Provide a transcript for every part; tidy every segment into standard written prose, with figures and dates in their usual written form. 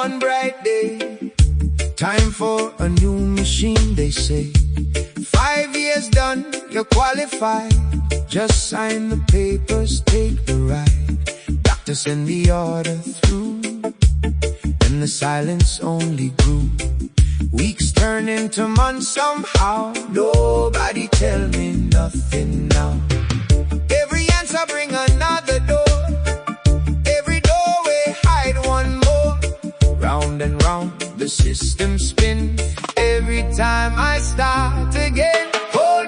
one bright day. Time for a new machine, they say. 5 years done, you're qualified. Just sign the papers, take the ride. Doctor send the order through, and the silence only grew. Weeks turn into months somehow. Nobody tell me nothing now. Every answer bring another door. Every doorway hide one more. Round and round the system spin. Every time I start again. Hold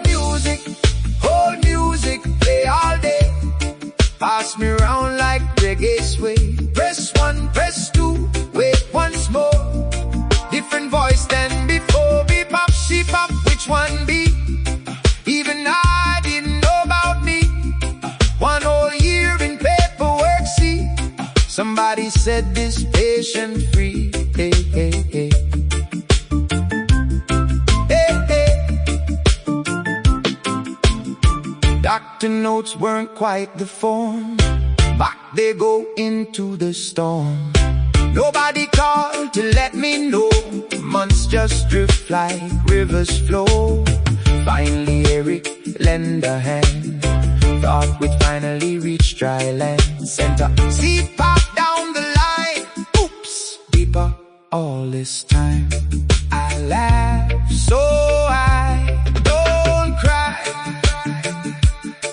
music, play all day. Pass me round like reggae sway. Press 1, press 2, wait once more. Different voice than before. Be pop, she pop, which one be? Even I didn't know about me. 1 whole year in paperwork, see. Somebody said this patient free. Hey, hey, hey. Doctor notes weren't quite the form. Back they go into the storm. Nobody called to let me know. Months just drift like rivers flow. Finally Eric lend a hand. Thought we'd finally reach dry land. Sent a seed pop down the line. Oops, deeper all this time. I laugh so I don't cry.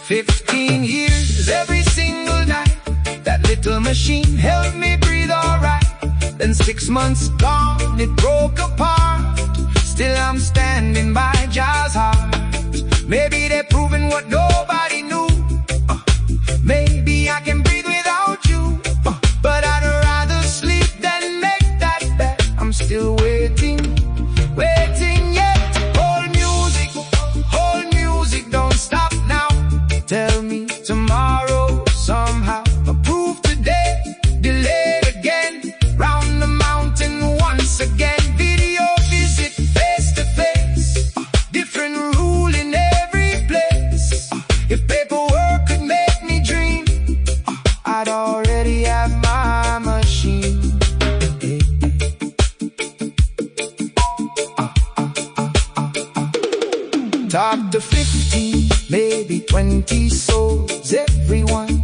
15 years every single night. That little machine helped me breathe alright. Then 6 months gone, it broke apart. Still I'm standing by Jah's heart. Maybe they're proving what nobody knew. Maybe I can breathe without you. But I'd rather sleep than make that bet. I'm still waiting yet. Hold music, don't stop now. Tell me tomorrow somehow. Approve today, delayed again. Round the mountain once again. Video visit face to face. Different rule in every place. If paperwork could make me dream, I'd already have my machine. Talk to 15, maybe 20 souls. Everyone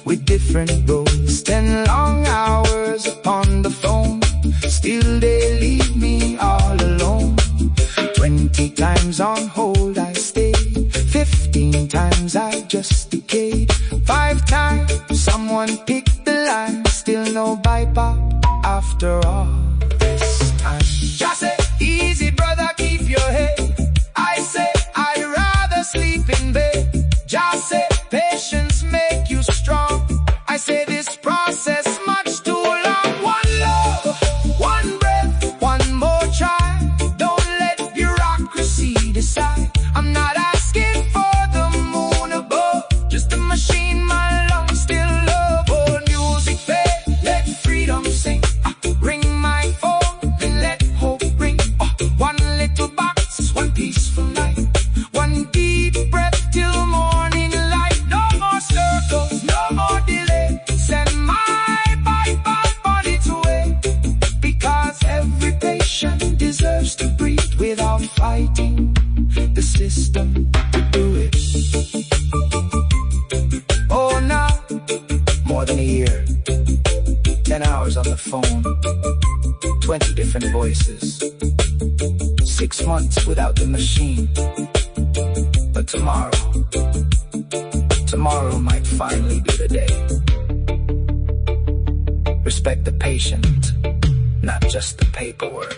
with different roles. 10 long hours upon the phone. Still they leave me all alone. 20 times on hold I stayed. 15 times I just decayed. 5 times someone picked the line. Still no bipop after all this time. Just say, easy brother, keep your head. I say, I'd rather sleep in bed. Just say, patience make you strong. I say, this process much too long. One love, one breath, one more try. Don't let bureaucracy decide. I'm not asking for the moon above. Just a machine my lungs still love. Old music fade, let freedom sing. Ring my phone and let hope ring. One little box, one peaceful night. One deep breath till morning light. No more circles, no more delay. Send my bipop on its way. Because every patient deserves to breathe without fighting the system to do it. Oh, now, more than a year. 10 hours on the phone. 20 different voices. 6 months without the machine. But tomorrow might finally be the day. Respect the patient, not just the paperwork.